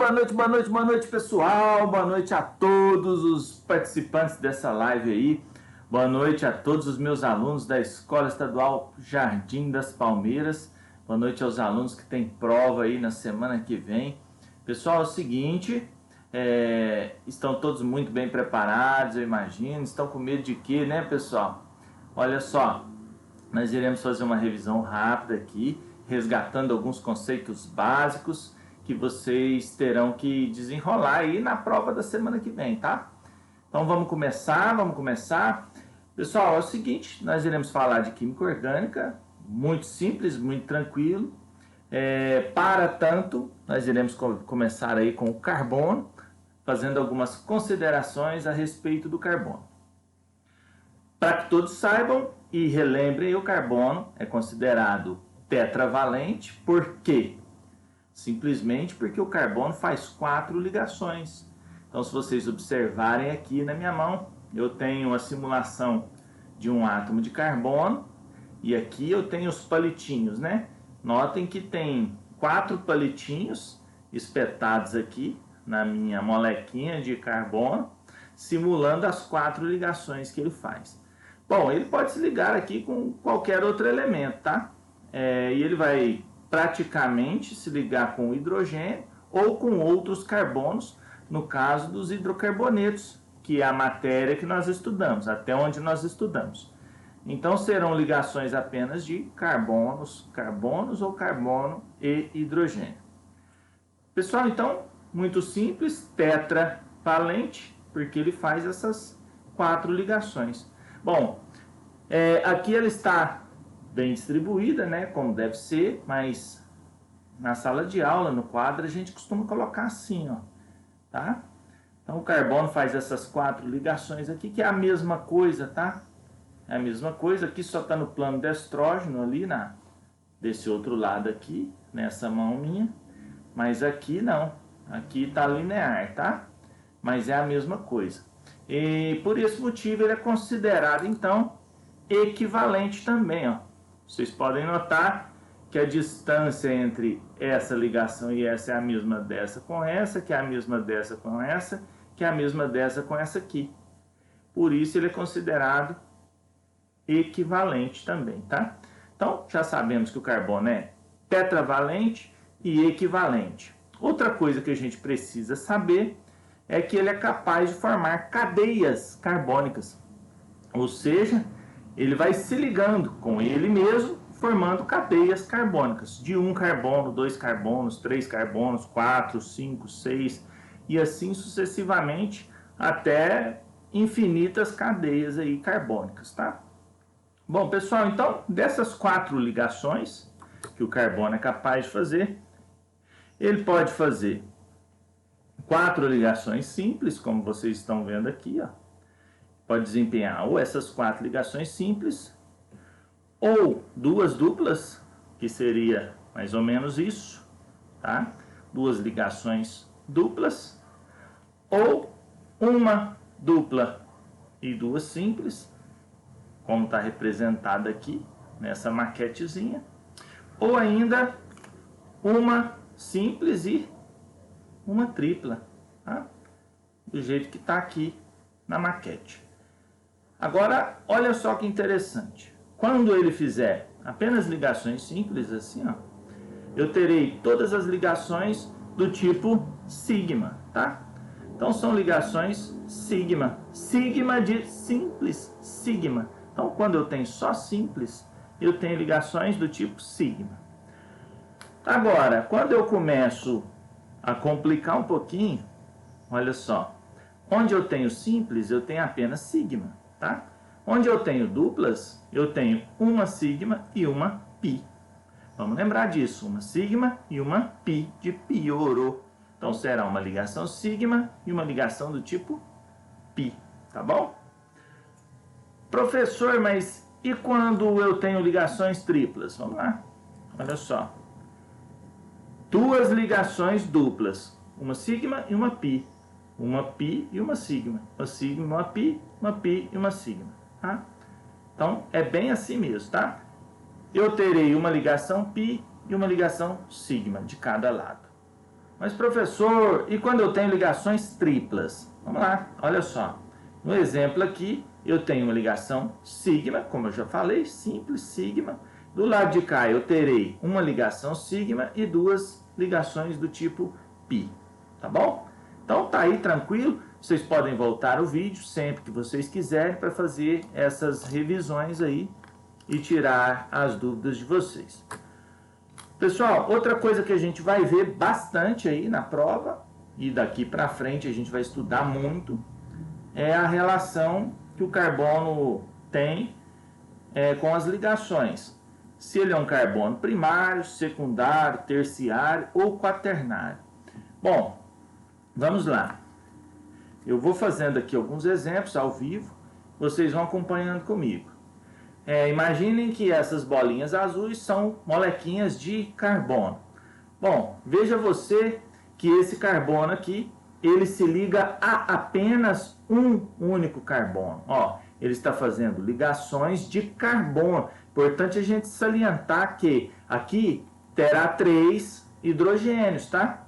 boa noite, pessoal. Boa noite a todos os participantes dessa live aí. Boa noite a todos os meus alunos da Escola Estadual Jardim das Palmeiras. Boa noite aos alunos que têm prova aí na semana que vem. Pessoal, é o seguinte, estão todos muito bem preparados, eu imagino. Estão com medo de quê, né, pessoal? Olha só, nós iremos fazer uma revisão rápida aqui, resgatando alguns conceitos básicos que vocês terão que desenrolar aí na prova da semana que vem, tá? Então vamos começar. Pessoal, é o seguinte, nós iremos falar de química orgânica, muito simples, muito tranquilo. Para tanto, nós iremos começar aí com o carbono, fazendo algumas considerações a respeito do carbono. Para que todos saibam e relembrem, o carbono é considerado tetravalente, por quê? Simplesmente porque o carbono faz 4 ligações. Então, se vocês observarem aqui na minha mão, eu tenho a simulação de um átomo de carbono e aqui eu tenho os palitinhos, né? Notem que tem 4 palitinhos espetados aqui na minha molequinha de carbono, simulando as 4 ligações que ele faz. Bom, ele pode se ligar aqui com qualquer outro elemento, tá? E ele vai praticamente se ligar com o hidrogênio ou com outros carbonos, no caso dos hidrocarbonetos, que é a matéria que nós estudamos, até onde nós estudamos. Então serão ligações apenas de carbonos ou carbono e hidrogênio. Pessoal, então, muito simples, tetravalente, porque ele faz essas 4 ligações. Bom, aqui ela está bem distribuída, né, como deve ser, mas na sala de aula, no quadro, a gente costuma colocar assim, ó, tá? Então o carbono faz essas 4 ligações aqui, que é a mesma coisa, tá? É a mesma coisa, aqui só está no plano de estrógeno ali, desse outro lado aqui, nessa mão minha, mas aqui não, aqui está linear, tá? Mas é a mesma coisa. E por esse motivo ele é considerado, então, equivalente também, ó. Vocês podem notar que a distância entre essa ligação e essa é a mesma dessa com essa, que é a mesma dessa com essa, que é a mesma dessa com essa aqui. Por isso ele é considerado equivalente também, tá? Então, já sabemos que o carbono é tetravalente e equivalente. Outra coisa que a gente precisa saber é que ele é capaz de formar cadeias carbônicas, ou seja, ele vai se ligando com ele mesmo, formando cadeias carbônicas, de 1 carbono, 2 carbonos, 3 carbonos, 4, 5, 6, e assim sucessivamente, até infinitas cadeias aí carbônicas, tá? Bom, pessoal, então, dessas 4 ligações que o carbono é capaz de fazer, ele pode fazer 4 ligações simples, como vocês estão vendo aqui, ó. Pode desempenhar ou essas 4 ligações simples, ou 2 duplas, que seria mais ou menos isso, tá? 2 ligações duplas, ou uma dupla e 2 simples, como está representada aqui nessa maquetezinha, ou ainda uma simples e uma tripla, tá? Do jeito que está aqui na maquete. Agora, olha só que interessante. Quando ele fizer apenas ligações simples, assim, ó, eu terei todas as ligações do tipo sigma, tá? Então, são ligações sigma. Sigma de simples, sigma. Então, quando eu tenho só simples, eu tenho ligações do tipo sigma. Agora, quando eu começo a complicar um pouquinho, olha só. Onde eu tenho simples, eu tenho apenas sigma, tá? Onde eu tenho duplas, eu tenho uma sigma e uma pi. Vamos lembrar disso, uma sigma e uma pi de pioro. Então será uma ligação sigma e uma ligação do tipo pi, tá bom? Professor, mas e quando eu tenho ligações triplas? Vamos lá, olha só. 2 ligações duplas, uma sigma e uma pi. Uma pi e uma sigma. Uma sigma, uma pi e uma sigma. Tá? Então, é bem assim mesmo, tá? Eu terei uma ligação π e uma ligação sigma de cada lado. Mas professor, e quando eu tenho ligações triplas? Vamos lá, olha só. No exemplo aqui, eu tenho uma ligação sigma, como eu já falei, simples sigma. Do lado de cá eu terei uma ligação sigma e duas ligações do tipo π, tá bom? Então tá aí tranquilo, vocês podem voltar o vídeo sempre que vocês quiserem para fazer essas revisões aí e tirar as dúvidas de vocês. Pessoal, outra coisa que a gente vai ver bastante aí na prova, e daqui para frente a gente vai estudar muito, é a relação que o carbono tem com as ligações. Se ele é um carbono primário, secundário, terciário ou quaternário. Bom, vamos lá. Eu vou fazendo aqui alguns exemplos ao vivo, vocês vão acompanhando comigo. Imaginem que essas bolinhas azuis são molequinhas de carbono. Bom, veja você que esse carbono aqui, ele se liga a apenas um único carbono. Ó, ele está fazendo ligações de carbono. Importante a gente salientar que aqui terá 3 hidrogênios, tá?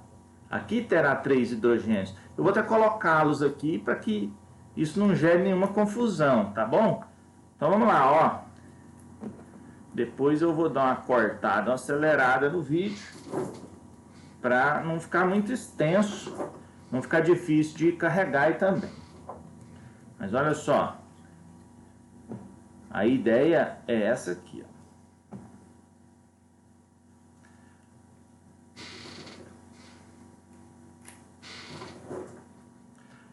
Aqui terá 3 hidrogênios. Eu vou até colocá-los aqui para que isso não gere nenhuma confusão, tá bom? Então vamos lá, ó. Depois eu vou dar uma cortada, uma acelerada no vídeo, para não ficar muito extenso, não ficar difícil de carregar aí também. Mas olha só, a ideia é essa aqui, ó.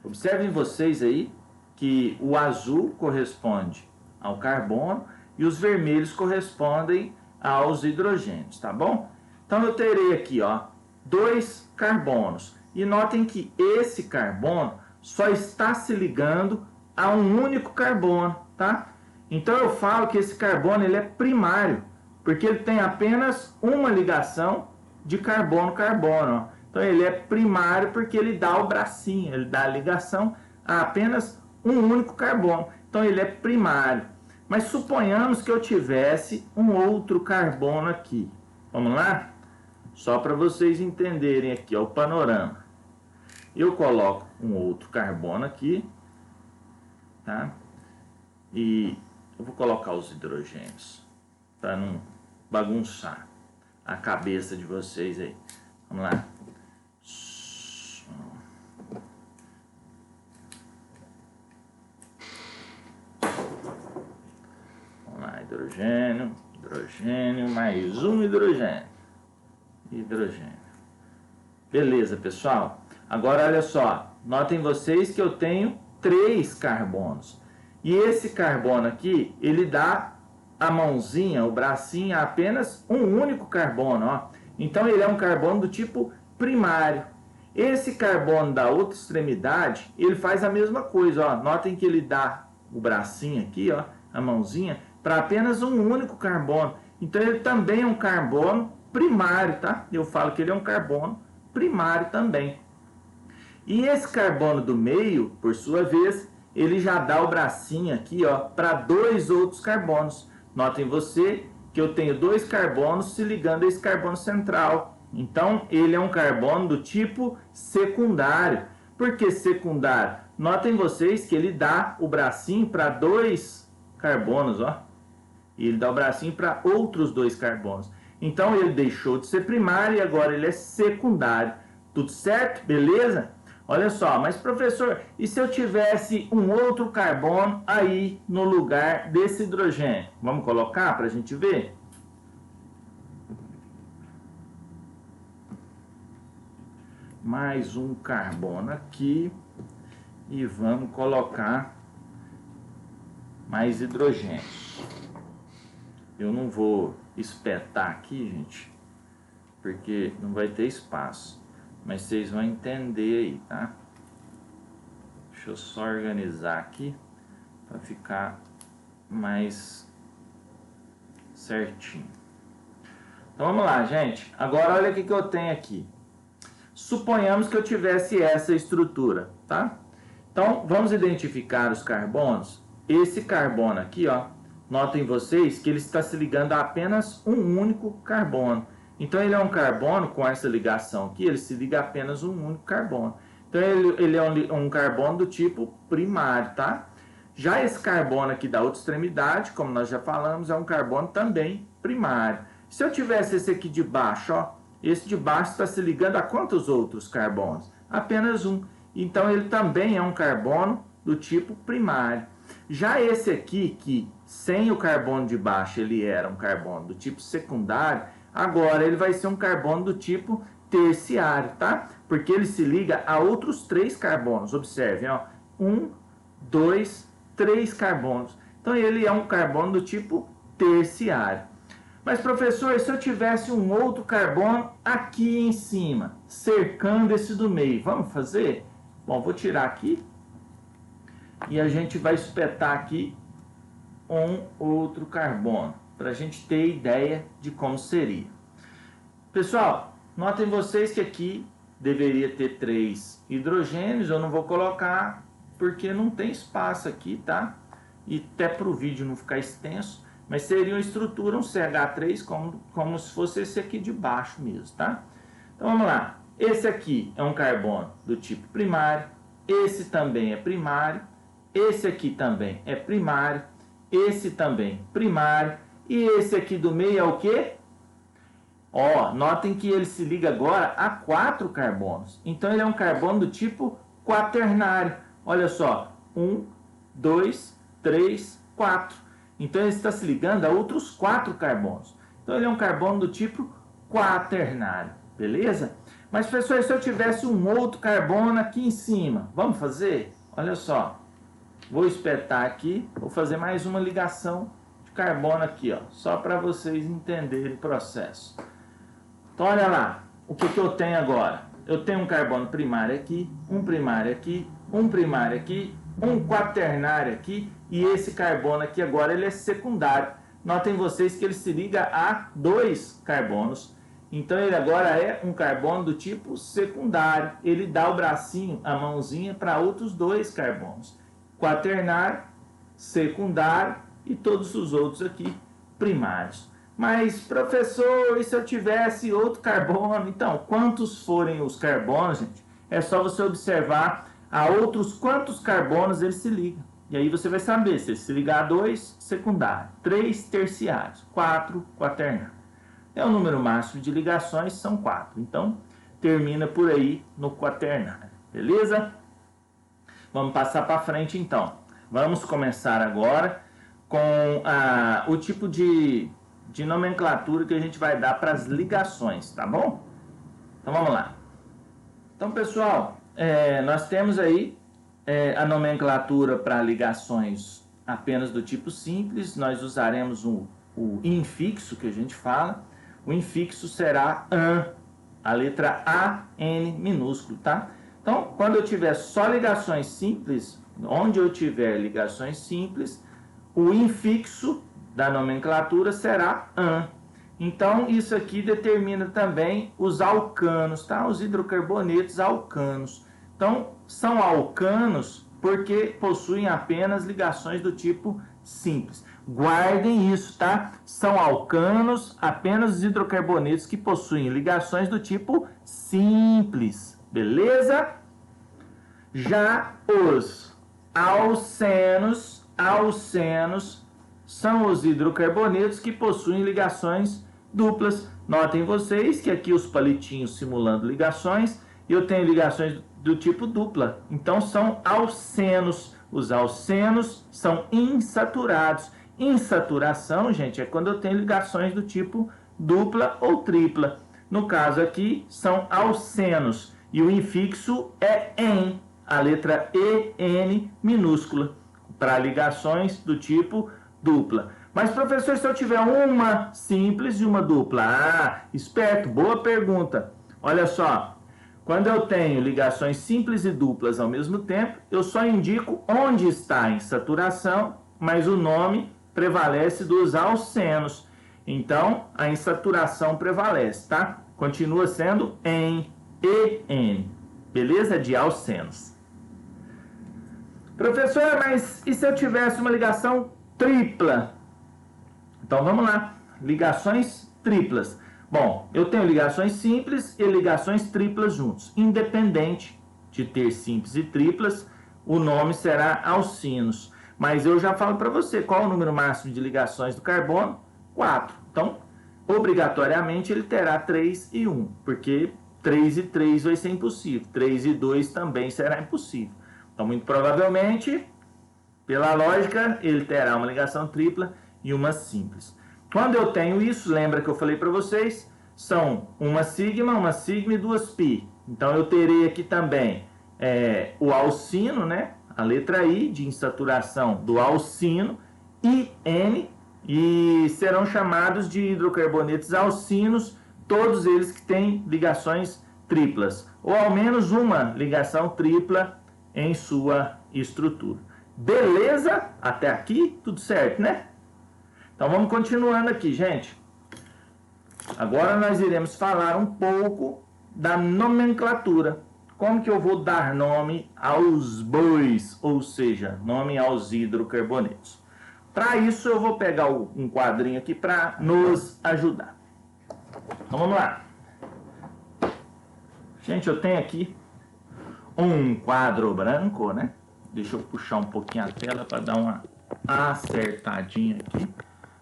Observem vocês aí que o azul corresponde ao carbono e os vermelhos correspondem aos hidrogênios, tá bom? Então eu terei aqui, ó, 2 carbonos. E notem que esse carbono só está se ligando a um único carbono, tá? Então eu falo que esse carbono ele é primário, porque ele tem apenas uma ligação de carbono-carbono. Então ele é primário porque ele dá o bracinho, ele dá a ligação a apenas um único carbono. Então ele é primário. Mas suponhamos que eu tivesse um outro carbono aqui. Vamos lá? Só para vocês entenderem aqui, ó, o panorama. Eu coloco um outro carbono aqui, tá? E eu vou colocar os hidrogênios, para não bagunçar a cabeça de vocês aí. Vamos lá. Hidrogênio, hidrogênio, mais um hidrogênio. Hidrogênio. Beleza, pessoal? Agora, olha só. Notem vocês que eu tenho 3 carbonos. E esse carbono aqui, ele dá a mãozinha, o bracinho, a apenas um único carbono, ó. Então, ele é um carbono do tipo primário. Esse carbono da outra extremidade, ele faz a mesma coisa, ó. Notem que ele dá o bracinho aqui, ó, a mãozinha, para apenas um único carbono. Então ele também é um carbono primário, tá? Eu falo que ele é um carbono primário também. E esse carbono do meio, por sua vez, ele já dá o bracinho aqui, ó, para 2 outros carbonos. Notem você que eu tenho 2 carbonos se ligando a esse carbono central. Então ele é um carbono do tipo secundário. Por que secundário? Notem vocês que ele dá o bracinho para 2 carbonos, ó. E ele dá o bracinho para outros 2 carbonos. Então ele deixou de ser primário e agora ele é secundário. Tudo certo? Beleza? Olha só, mas professor, e se eu tivesse um outro carbono aí no lugar desse hidrogênio? Vamos colocar para a gente ver? Mais um carbono aqui. E vamos colocar mais hidrogênios. Eu não vou espetar aqui, gente, porque não vai ter espaço. Mas vocês vão entender aí, tá? Deixa eu só organizar aqui para ficar mais certinho. Então vamos lá, gente. Agora olha o que eu tenho aqui. Suponhamos que eu tivesse essa estrutura, tá? Então vamos identificar os carbonos. Esse carbono aqui, ó. Notem vocês que ele está se ligando a apenas um único carbono. Então ele é um carbono com essa ligação aqui, ele se liga a apenas um único carbono. Então ele é um carbono do tipo primário, tá? Já esse carbono aqui da outra extremidade, como nós já falamos, é um carbono também primário. Se eu tivesse esse aqui de baixo, ó, esse de baixo está se ligando a quantos outros carbonos? Apenas um. Então ele também é um carbono do tipo primário. Já esse aqui, que sem o carbono de baixo ele era um carbono do tipo secundário, agora ele vai ser um carbono do tipo terciário, tá? Porque ele se liga a outros 3 carbonos. Observem, ó. 1, 2, 3 carbonos. Então ele é um carbono do tipo terciário. Mas professor, se eu tivesse um outro carbono aqui em cima, cercando esse do meio, vamos fazer? Bom, vou tirar aqui e a gente vai espetar aqui um outro carbono, para a gente ter ideia de como seria. Pessoal, notem vocês que aqui deveria ter 3 hidrogênios, eu não vou colocar porque não tem espaço aqui, tá? E até para o vídeo não ficar extenso, mas seria uma estrutura, um CH3, como se fosse esse aqui de baixo mesmo, tá? Então vamos lá, esse aqui é um carbono do tipo primário, esse também é primário, esse aqui também é primário, esse também primário, e esse aqui do meio é o quê? Ó, notem que ele se liga agora a 4 carbonos. Então ele é um carbono do tipo quaternário. Olha só, 1, 2, 3, 4. Então ele está se ligando a outros 4 carbonos. Então ele é um carbono do tipo quaternário, beleza? Mas professor, se eu tivesse um outro carbono aqui em cima, vamos fazer? Olha só, vou espetar aqui, vou fazer mais uma ligação de carbono aqui, ó, só para vocês entenderem o processo. Então olha lá, o que eu tenho agora? Eu tenho um carbono primário aqui, um primário aqui, um primário aqui, um quaternário aqui, e esse carbono aqui agora ele é secundário. Notem vocês que ele se liga a 2 carbonos. Então ele agora é um carbono do tipo secundário. Ele dá o bracinho, a mãozinha para outros 2 carbonos. Quaternário, secundário e todos os outros aqui primários. Mas professor, e se eu tivesse outro carbono? Então, quantos forem os carbonos, gente, é só você observar a outros quantos carbonos ele se liga. E aí você vai saber se ele se ligar a 2, secundário, 3, terciários, 4, quaternário. O número máximo de ligações são 4. Então, termina por aí no quaternário. Beleza? Vamos passar para frente, então. Vamos começar agora com o tipo de nomenclatura que a gente vai dar para as ligações, tá bom? Então, vamos lá. Então, pessoal, nós temos aí a nomenclatura para ligações apenas do tipo simples. Nós usaremos o infixo, que a gente fala. O infixo será AN, a letra AN minúsculo, tá? Então, quando eu tiver só ligações simples, onde eu tiver ligações simples, o infixo da nomenclatura será AN. Então, isso aqui determina também os alcanos, tá? Os hidrocarbonetos alcanos. Então, são alcanos porque possuem apenas ligações do tipo simples. Guardem isso, tá? São alcanos apenas os hidrocarbonetos que possuem ligações do tipo simples, beleza? Já os alcenos são os hidrocarbonetos que possuem ligações duplas. Notem vocês que aqui os palitinhos simulando ligações, eu tenho ligações do tipo dupla. Então são alcenos. Os alcenos são insaturados. Insaturação, gente, é quando eu tenho ligações do tipo dupla ou tripla. No caso aqui, são alcenos. E o infixo é EN, a letra EN minúscula, para ligações do tipo dupla. Mas, professor, se eu tiver uma simples e uma dupla? Ah, esperto, boa pergunta. Olha só, quando eu tenho ligações simples e duplas ao mesmo tempo, eu só indico onde está a insaturação, mas o nome prevalece dos alcenos. Então, a insaturação prevalece, tá? Continua sendo EN, beleza? De alcenos. Professor, mas e se eu tivesse uma ligação tripla? Então vamos lá, ligações triplas. Bom, eu tenho ligações simples e ligações triplas juntos. Independente de ter simples e triplas, o nome será alcinos. Mas eu já falo para você qual é o número máximo de ligações do carbono? 4. Então, obrigatoriamente ele terá 3 e 1, porque 3 e 3 vai ser impossível. 3 e 2 também será impossível. Então, muito provavelmente, pela lógica, ele terá uma ligação tripla e uma simples. Quando eu tenho isso, lembra que eu falei para vocês, são uma sigma e duas pi. Então eu terei aqui também o alcino, né? A letra I de insaturação do alcino, IN, e serão chamados de hidrocarbonetos alcinos, todos eles que têm ligações triplas, ou ao menos uma ligação tripla em sua estrutura. Beleza? Até aqui, tudo certo, né? Então vamos continuando aqui, gente. Agora nós iremos falar um pouco da nomenclatura. Como que eu vou dar nome aos bois, ou seja, nome aos hidrocarbonetos. Para isso eu vou pegar um quadrinho aqui para nos ajudar. Então vamos lá. Gente, eu tenho aqui um quadro branco, né? Deixa eu puxar um pouquinho a tela para dar uma acertadinha aqui,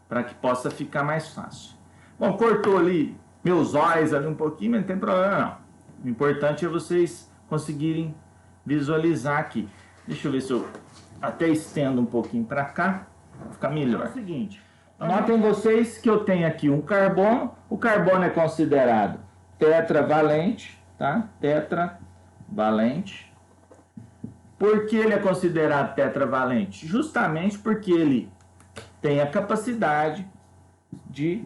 para que possa ficar mais fácil. Bom, cortou ali meus olhos ali um pouquinho, mas não tem problema não. O importante é vocês conseguirem visualizar aqui. Deixa eu ver se eu até estendo um pouquinho para cá, para ficar melhor. É o seguinte, notem vocês que eu tenho aqui um carbono. O carbono é considerado tetravalente, tá? Tetravalente. Por que ele é considerado tetravalente? Justamente porque ele tem a capacidade de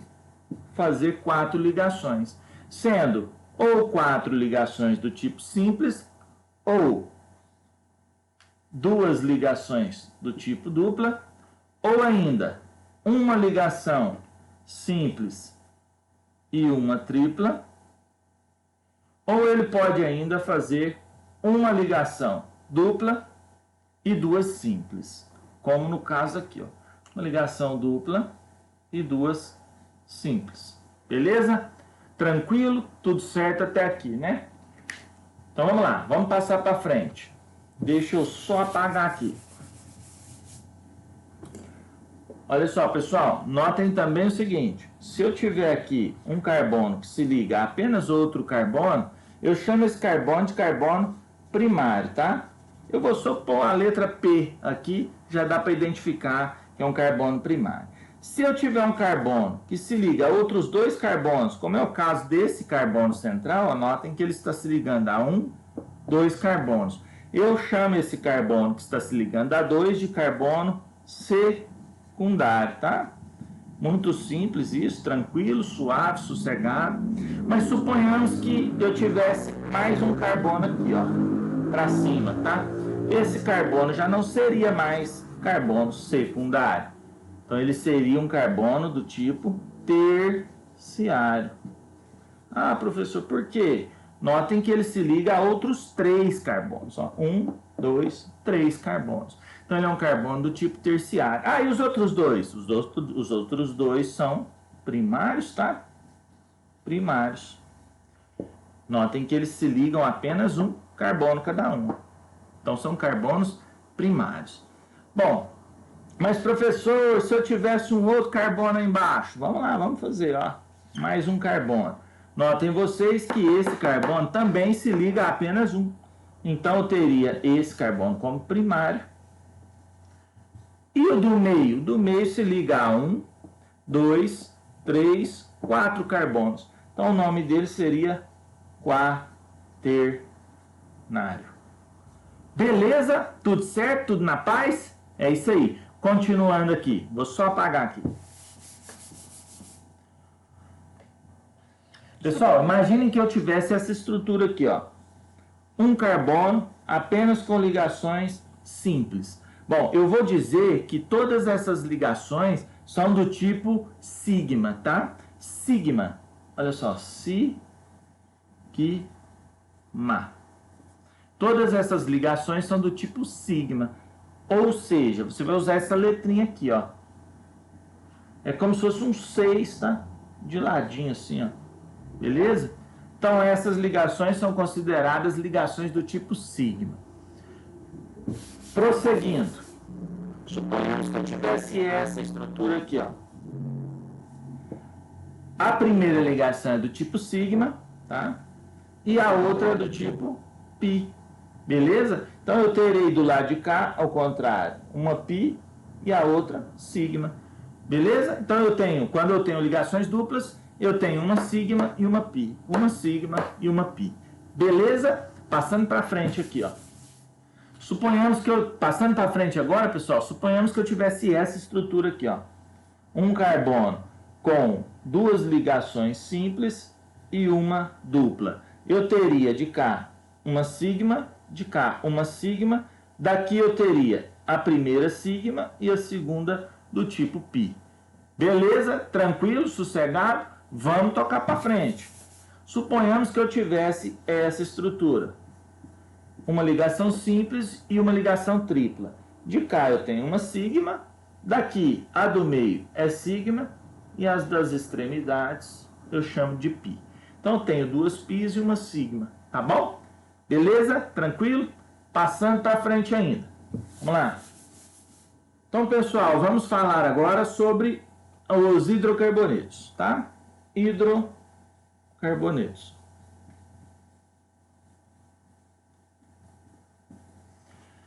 fazer 4 ligações, sendo ou 4 ligações do tipo simples, ou 2 ligações do tipo dupla, ou ainda uma ligação simples e uma tripla, ou ele pode ainda fazer uma ligação dupla e 2 simples, como no caso aqui, ó. Uma ligação dupla e 2 simples. Beleza? Tranquilo? Tudo certo até aqui, né? Então vamos lá, vamos passar para frente. Deixa eu só apagar aqui. Olha só, pessoal, notem também o seguinte: se eu tiver aqui um carbono que se liga a apenas outro carbono, eu chamo esse carbono de carbono primário, tá? Eu vou só pôr a letra P aqui, já dá para identificar que é um carbono primário. Se eu tiver um carbono que se liga a outros 2 carbonos, como é o caso desse carbono central, anotem que ele está se ligando a 2 carbonos. Eu chamo esse carbono que está se ligando a 2 de carbono secundário, tá? Muito simples isso, tranquilo, suave, sossegado. Mas suponhamos que eu tivesse mais um carbono aqui, ó, para cima, tá? Esse carbono já não seria mais carbono secundário. Então ele seria um carbono do tipo terciário. Ah, professor, por quê? Notem que ele se liga a outros 3 carbonos. Ó. 1, 2, 3 carbonos. Então ele é um carbono do tipo terciário. Ah, e os outros 2? Os outros 2 são primários, tá? Primários. Notem que eles se ligam a apenas um carbono cada um. Então são carbonos primários. Bom, mas professor, se eu tivesse um outro carbono aí embaixo? Vamos lá, vamos fazer, ó. Mais um carbono. Notem vocês que esse carbono também se liga a apenas um. Então eu teria esse carbono como primário. E o do meio? Do meio se liga a 1, 2, 3, 4 carbonos. Então o nome dele seria quaternário. Beleza? Tudo certo? Tudo na paz? É isso aí. Continuando aqui. Vou só apagar aqui. Pessoal, imaginem que eu tivesse essa estrutura aqui, ó. Um carbono apenas com ligações simples. Bom, eu vou dizer que todas essas ligações são do tipo sigma, tá? Sigma. Olha só, sigma. Todas essas ligações são do tipo sigma. Ou seja, você vai usar essa letrinha aqui, ó. É como se fosse um 6, tá? De ladinho assim, ó. Beleza? Então essas ligações são consideradas ligações do tipo sigma. Prosseguindo, suponhamos que eu tivesse essa estrutura aqui, ó. A primeira ligação é do tipo sigma, tá? E a outra é do tipo π. Beleza? Então eu terei do lado de cá, ao contrário, uma π e a outra sigma. Beleza? Então eu tenho, quando eu tenho ligações duplas, eu tenho uma sigma e uma π. Uma sigma e uma π. Beleza? Passando para frente aqui, ó. Suponhamos que eu, passando para frente agora, pessoal, suponhamos que eu tivesse essa estrutura aqui, ó. Um carbono com duas ligações simples e uma dupla. Eu teria de cá uma sigma, de cá uma sigma, daqui eu teria a primeira sigma e a segunda do tipo π. Beleza? Tranquilo? Sossegado? Vamos tocar para frente. Suponhamos que eu tivesse essa estrutura. Uma ligação simples e uma ligação tripla. De cá eu tenho uma sigma, daqui a do meio é sigma e as das extremidades eu chamo de π. Então eu tenho duas π's e uma sigma, tá bom? Beleza? Tranquilo? Passando para frente ainda. Vamos lá. Então, pessoal, vamos falar agora sobre os hidrocarbonetos, tá? Hidrocarbonetos.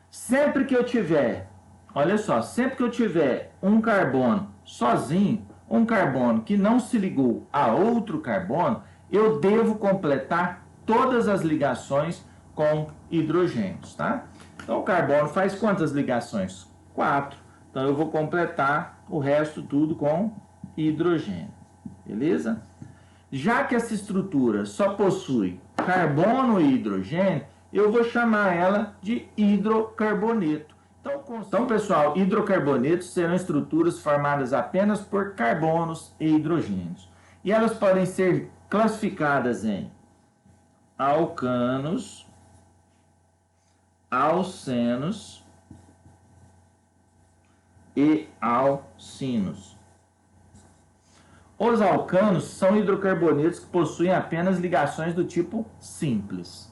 Sempre que eu tiver, olha só, sempre que eu tiver um carbono sozinho, um carbono que não se ligou a outro carbono, eu devo completar todas as ligações com hidrogênios, tá? Então o carbono faz quantas ligações? 4. Então eu vou completar o resto tudo com hidrogênio, beleza? Já que essa estrutura só possui carbono e hidrogênio, eu vou chamar ela de hidrocarboneto. Então, pessoal, hidrocarbonetos serão estruturas formadas apenas por carbonos e hidrogênios. E elas podem ser classificadas em alcanos, alcenos e alcinos. Os alcanos são hidrocarbonetos que possuem apenas ligações do tipo simples.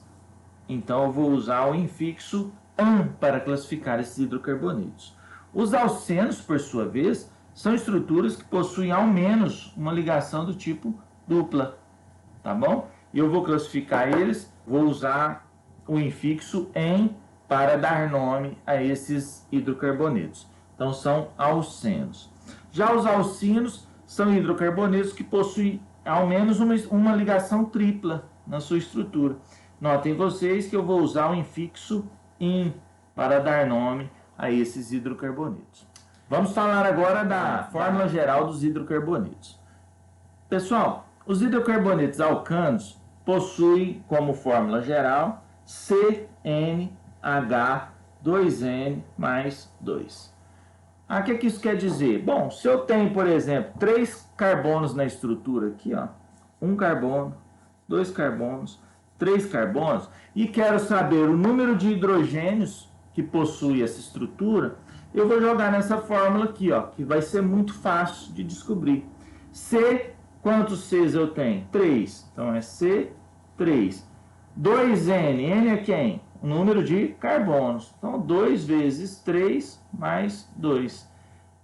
Então eu vou usar o infixo AN para classificar esses hidrocarbonetos. Os alcenos, por sua vez, são estruturas que possuem ao menos uma ligação do tipo dupla, tá bom? E eu vou classificar eles, vou usar o infixo EN para dar nome a esses hidrocarbonetos. Então são alcenos. Já os alcinos são hidrocarbonetos que possuem ao menos uma ligação tripla na sua estrutura. Notem vocês que eu vou usar o infixo IN para dar nome a esses hidrocarbonetos. Vamos falar agora da fórmula geral dos hidrocarbonetos. Pessoal, os hidrocarbonetos alcanos possuem como fórmula geral CnH2n mais 2. O que isso quer dizer? Bom, se eu tenho, por exemplo, 3 carbonos na estrutura aqui, ó, um carbono, 2 carbonos, 3 carbonos, e quero saber o número de hidrogênios que possui essa estrutura, eu vou jogar nessa fórmula aqui, ó, que vai ser muito fácil de descobrir. C, quantos Cs eu tenho? 3. Então é C3. 2N, N é quem? O número de carbonos. Então 2 vezes 3 mais 2.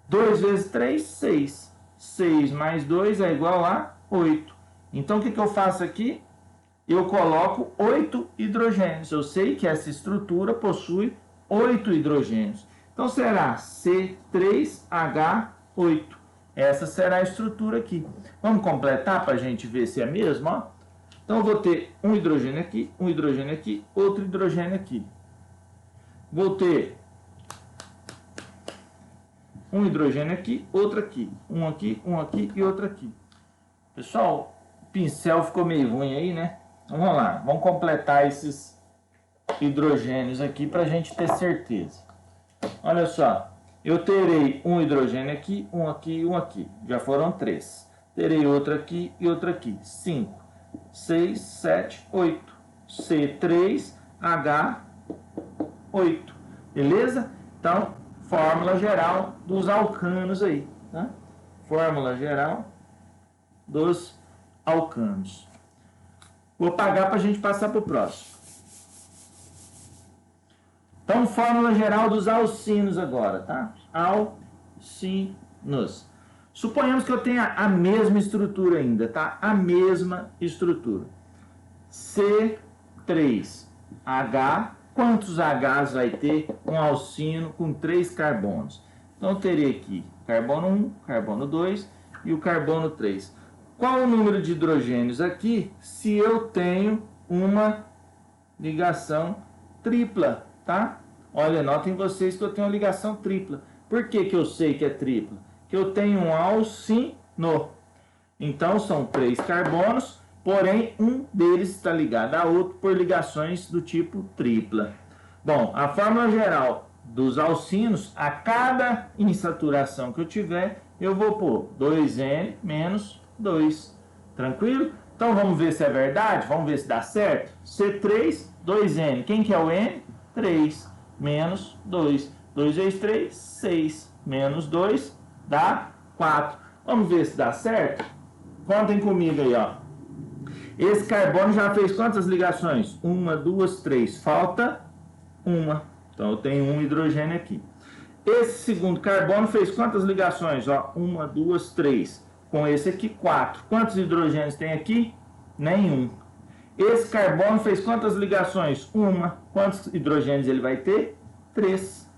2 vezes 3, 6. 6 mais 2 é igual a 8. Então o que eu faço aqui? Eu coloco 8 hidrogênios. Eu sei que essa estrutura possui 8 hidrogênios. Então será C3H8. Essa será a estrutura aqui. Vamos completar para a gente ver se é mesmo, ó. Então eu vou ter um hidrogênio aqui, outro hidrogênio aqui. Vou ter um hidrogênio aqui, outro aqui. Um aqui e outro aqui. Pessoal, o pincel ficou meio ruim aí, né? Então, vamos lá, vamos completar esses hidrogênios aqui para a gente ter certeza. Olha só, eu terei um hidrogênio aqui, um aqui e um aqui. Já foram 3. Terei outro aqui e outro aqui. 5, 6, 7, 8. C3H8. Beleza? Então, fórmula geral dos alcanos aí. Tá? Fórmula geral dos alcanos. Vou apagar para a gente passar para o próximo. Então, fórmula geral dos alcinos agora, tá? Alcinos. Suponhamos que eu tenha a mesma estrutura ainda, tá? A mesma estrutura. C3H. Quantos Hs vai ter um alcino com 3 carbonos? Então, eu terei aqui carbono 1, carbono 2 e o carbono 3. Qual o número de hidrogênios aqui se eu tenho uma ligação tripla, tá? Olha, notem vocês que eu tenho uma ligação tripla. Por que que eu sei que é tripla? Que eu tenho um alcino. Então, são 3 carbonos, porém, um deles está ligado a outro por ligações do tipo tripla. Bom, a fórmula geral dos alcinos, a cada insaturação que eu tiver, eu vou pôr 2N menos 2. Tranquilo? Então, vamos ver se é verdade? Vamos ver se dá certo? C3, 2N. Quem que é o N? 3 menos 2. 2 vezes 3, 6. Menos 2 dá 4. Vamos ver se dá certo? Contem comigo aí, ó. Esse carbono já fez quantas ligações? 1, 2, 3. Falta uma. Então, eu tenho um hidrogênio aqui. Esse segundo carbono fez quantas ligações? Ó, 1, 2, 3. Com esse aqui, 4. Quantos hidrogênios tem aqui? Nenhum. Esse carbono fez quantas ligações? Uma. Quantos hidrogênios ele vai ter? 3.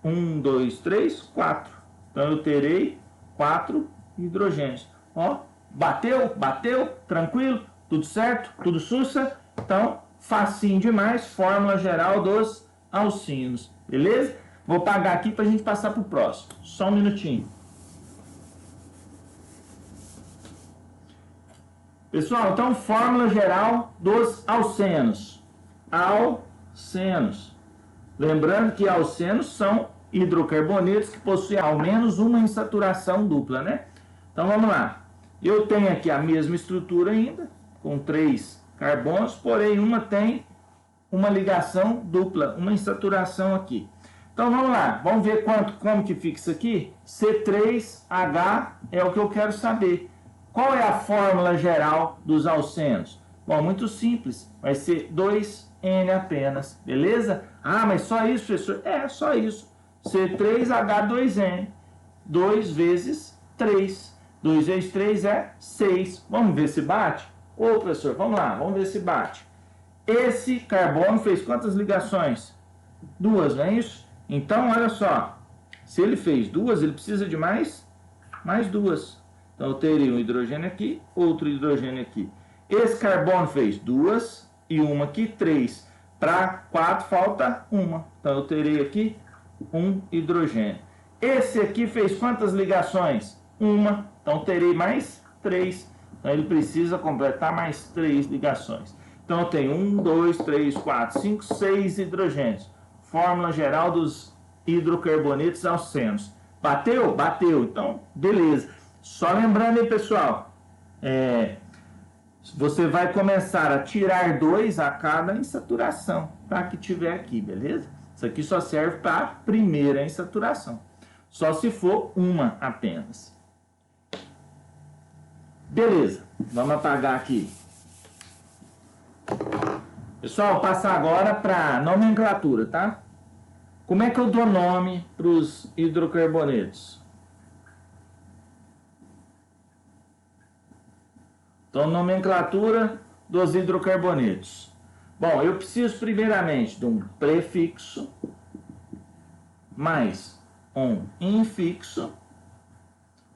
1, 2, 3, 4. Então, eu terei 4 hidrogênios. Ó, bateu, bateu, tranquilo, tudo certo, tudo sussa. Então, facinho demais, fórmula geral dos alcinos, beleza? Vou apagar aqui para a gente passar para o próximo. Só um minutinho. Pessoal, então, fórmula geral dos alcenos. Alcenos. Lembrando que alcenos são hidrocarbonetos que possuem ao menos uma insaturação dupla, né? Então, vamos lá. Eu tenho aqui a mesma estrutura ainda, com 3 carbonos, porém uma tem uma ligação dupla, uma insaturação aqui. Então, vamos lá. Vamos ver como que fica isso aqui? C3H é o que eu quero saber. Qual é a fórmula geral dos alcenos? Bom, muito simples. Vai ser 2N apenas, beleza? Ah, mas só isso, professor? É, só isso. C3H2N. 2 vezes 3. 2 vezes 3 é 6. Vamos ver se bate? Ô, professor, vamos lá. Vamos ver se bate. Esse carbono fez quantas ligações? 2, não é isso? Então, olha só. Se ele fez 2, ele precisa de mais 2. Então, eu teria um hidrogênio aqui, outro hidrogênio aqui. Esse carbono fez 2 e uma aqui, 3. Para 4 falta 1. Então, eu terei aqui um hidrogênio. Esse aqui fez quantas ligações? 1. Então, terei mais 3. Então, ele precisa completar mais 3 ligações. Então, eu tenho 1, 2, 3, 4, 5, 6 hidrogênios. Fórmula geral dos hidrocarbonetos alcenos. Bateu? Bateu. Então, beleza. Só lembrando aí, pessoal, você vai começar a tirar 2 a cada insaturação, tá? Que tiver aqui, beleza? Isso aqui só serve para a primeira insaturação. Só se for uma apenas. Beleza, vamos apagar aqui. Pessoal, passar agora para nomenclatura, tá? Como é que eu dou nome para os hidrocarbonetos? Então, nomenclatura dos hidrocarbonetos. Bom, eu preciso primeiramente de um prefixo, mais um infixo,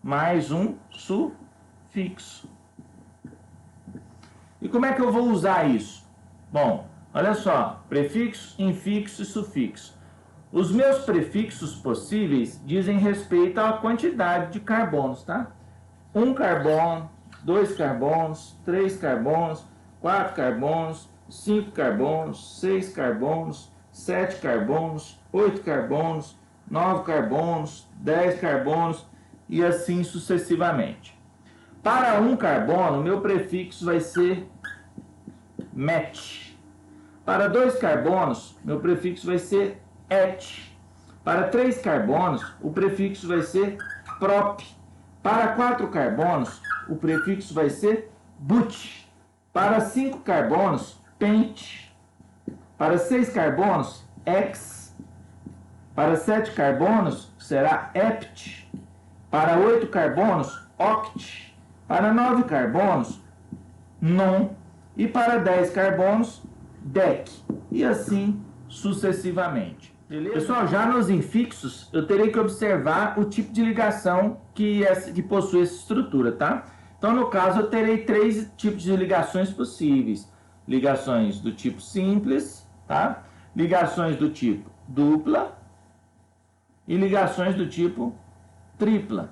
mais um sufixo. E como é que eu vou usar isso? Bom, olha só, prefixo, infixo e sufixo. Os meus prefixos possíveis dizem respeito à quantidade de carbonos, tá? 1 carbono, 2 carbonos, 3 carbonos, 4 carbonos, 5 carbonos, 6 carbonos, 7 carbonos, 8 carbonos, 9 carbonos, 10 carbonos e assim sucessivamente. Para 1 carbono, meu prefixo vai ser met. Para 2 carbonos, meu prefixo vai ser et. Para 3 carbonos, o prefixo vai ser prop. Para 4 carbonos, o prefixo vai ser but. Para 5 carbonos, pente. Para 6 carbonos, hex. Para 7 carbonos, será hept. Para 8 carbonos, oct. Para 9 carbonos, non. E para 10 carbonos, dec. E assim sucessivamente. Beleza? Pessoal, já nos infixos, eu terei que observar o tipo de ligação que possui essa estrutura, tá? Então, no caso, eu terei 3 tipos de ligações possíveis. Ligações do tipo simples, tá? Ligações do tipo dupla e ligações do tipo tripla.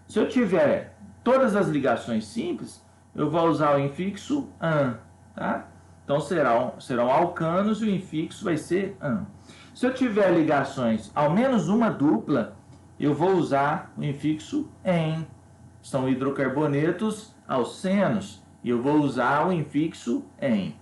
Se eu tiver todas as ligações simples, eu vou usar o infixo an, tá? Então serão alcanos e o infixo vai ser an. Se eu tiver ligações ao menos uma dupla, eu vou usar o infixo en. São hidrocarbonetos alcenos e eu vou usar o infixo en.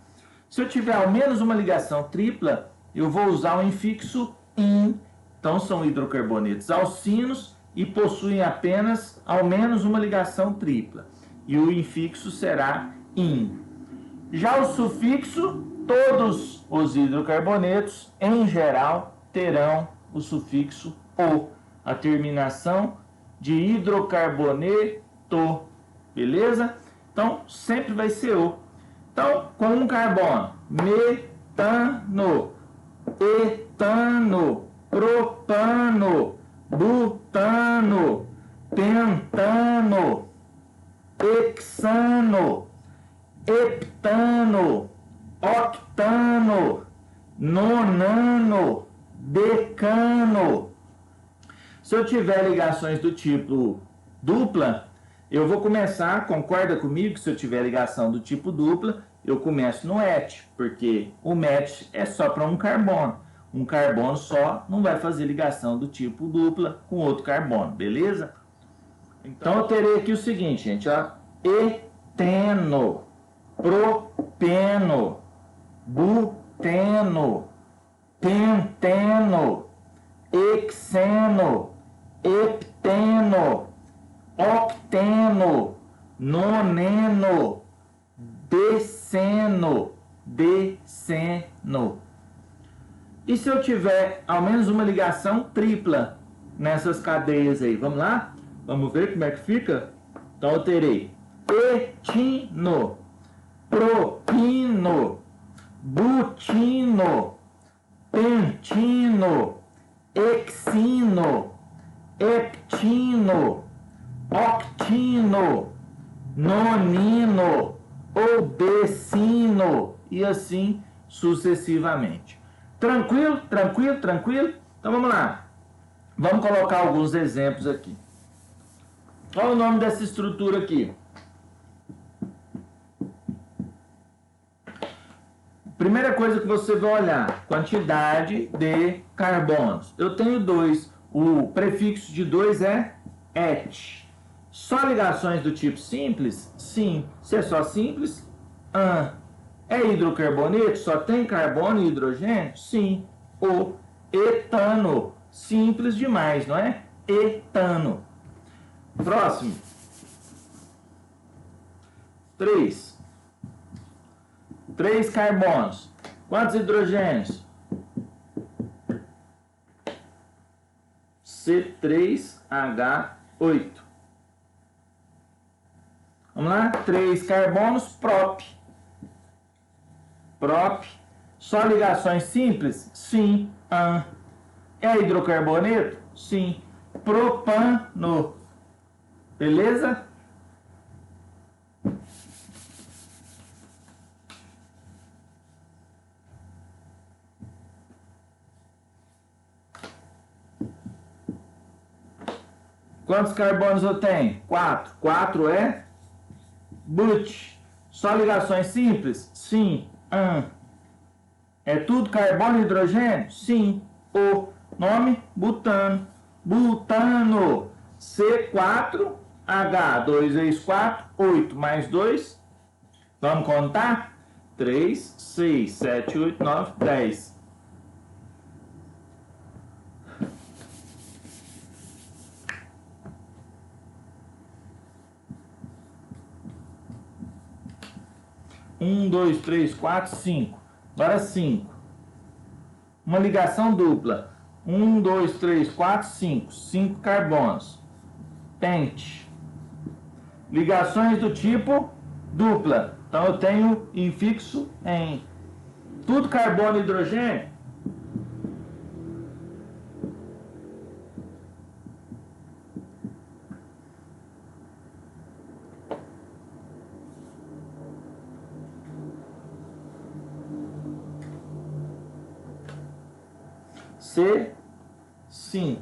Se eu tiver ao menos uma ligação tripla, eu vou usar o infixo in. Então são hidrocarbonetos alcinos e possuem apenas ao menos uma ligação tripla. E o infixo será in. Já o sufixo, todos os hidrocarbonetos, em geral, terão o sufixo o, a terminação de hidrocarboneto, beleza? Então, sempre vai ser o. Então, com um carbono, metano, etano, propano, butano, pentano, hexano, heptano, octano, nonano, decano. Se eu tiver ligações do tipo dupla, eu vou começar, concorda comigo que se eu tiver ligação do tipo dupla, eu começo no et, porque o met é só para um carbono. Um carbono só não vai fazer ligação do tipo dupla com outro carbono, beleza? Então eu terei aqui o seguinte, gente, ó, eteno, propeno, buteno, penteno, hexeno, hepteno, octeno, noneno, deceno, deceno. E se eu tiver ao menos uma ligação tripla nessas cadeias aí? Vamos lá? Vamos ver como é que fica? Então eu terei etino, propino, butino, pentino, hexino, heptino, octino, nonino ou decino e assim sucessivamente. Tranquilo? Tranquilo? Tranquilo? Então vamos lá. Vamos colocar alguns exemplos aqui. Qual é o nome dessa estrutura aqui? Primeira coisa que você vai olhar, quantidade de carbonos. Eu tenho 2. O prefixo de 2 é et. Só ligações do tipo simples? Sim. Se é só simples, an. É hidrocarboneto? Só tem carbono e hidrogênio? Sim. O etano. Simples demais, não é? Etano. Próximo. 3. 3 carbonos. Quantos hidrogênios? C3H8. Vamos lá? 3 carbonos, prop. Prop. Só ligações simples? Sim. An. É hidrocarboneto? Sim. Propano. Beleza? Quantos carbonos eu tenho? 4. 4 é but. Só ligações simples? Sim. An. É tudo carbono e hidrogênio? Sim. O. Nome? Butano. Butano. C4H. 2 vezes 4. 8 mais 2. Vamos contar? 3, 6, 7, 8, 9, 10. 1, 2, 3, 4, 5. Agora 5. Uma ligação dupla. 1, 2, 3, 4, 5. 5 carbonos. Pente. Ligações do tipo dupla. Então eu tenho infixo em tudo carbono e hidrogênio. C5,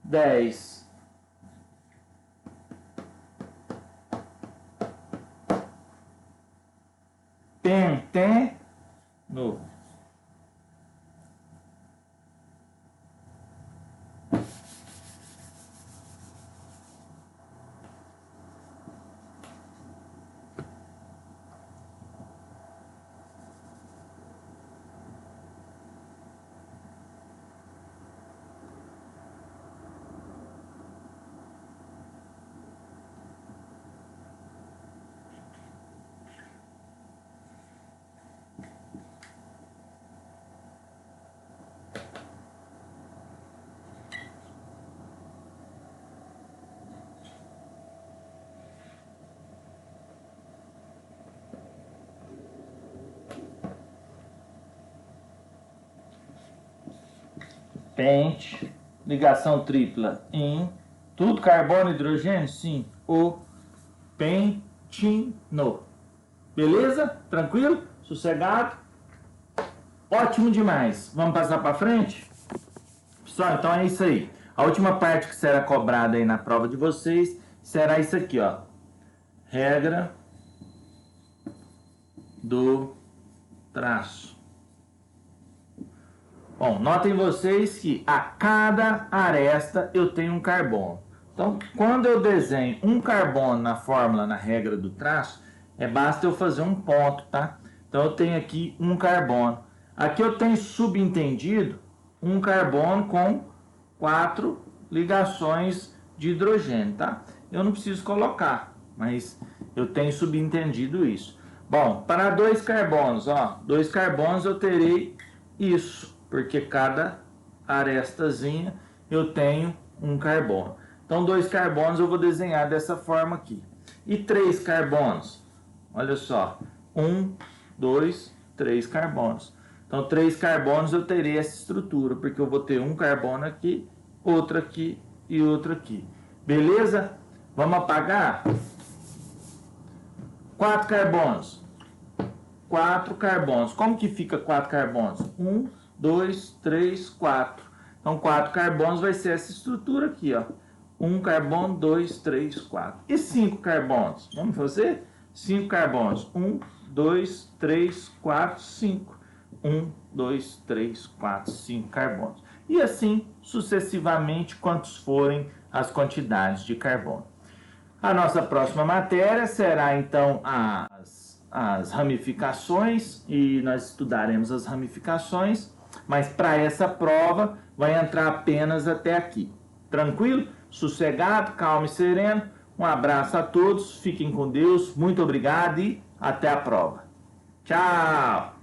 10, penteno. Pente, ligação tripla em tudo carbono e hidrogênio, sim, o pentino. Beleza? Tranquilo? Sossegado? Ótimo demais. Vamos passar para frente? Pessoal, então é isso aí. A última parte que será cobrada aí na prova de vocês será isso aqui, ó. Regra do traço. Bom, notem vocês que a cada aresta eu tenho um carbono. Então, quando eu desenho um carbono na fórmula, na regra do traço, basta eu fazer um ponto, tá? Então, eu tenho aqui um carbono. Aqui eu tenho subentendido um carbono com 4 ligações de hidrogênio, tá? Eu não preciso colocar, mas eu tenho subentendido isso. Bom, para 2 carbonos, ó, 2 carbonos eu terei isso, porque cada arestazinha eu tenho um carbono. Então, 2 carbonos eu vou desenhar dessa forma aqui. E 3 carbonos, olha só, 1, 2, 3 carbonos. Então, 3 carbonos eu terei essa estrutura, porque eu vou ter um carbono aqui, outro aqui e outro aqui. Beleza? Vamos apagar? 4 carbonos. 4 carbonos. Como que fica 4 carbonos? 1, 2, 3, 4. Então, 4 carbonos vai ser essa estrutura aqui, ó. 1 carbono, 2, 3, 4. E 5 carbonos? Vamos fazer? 5 carbonos. 1, 2, 3, 4, 5. 1, 2, 3, 4, 5 carbonos. E assim, sucessivamente, quantos forem as quantidades de carbono. A nossa próxima matéria será, então, as ramificações, e nós estudaremos as ramificações, mas para essa prova vai entrar apenas até aqui. Tranquilo? Sossegado, calmo e sereno. Um abraço a todos, fiquem com Deus, muito obrigado e até a prova. Tchau!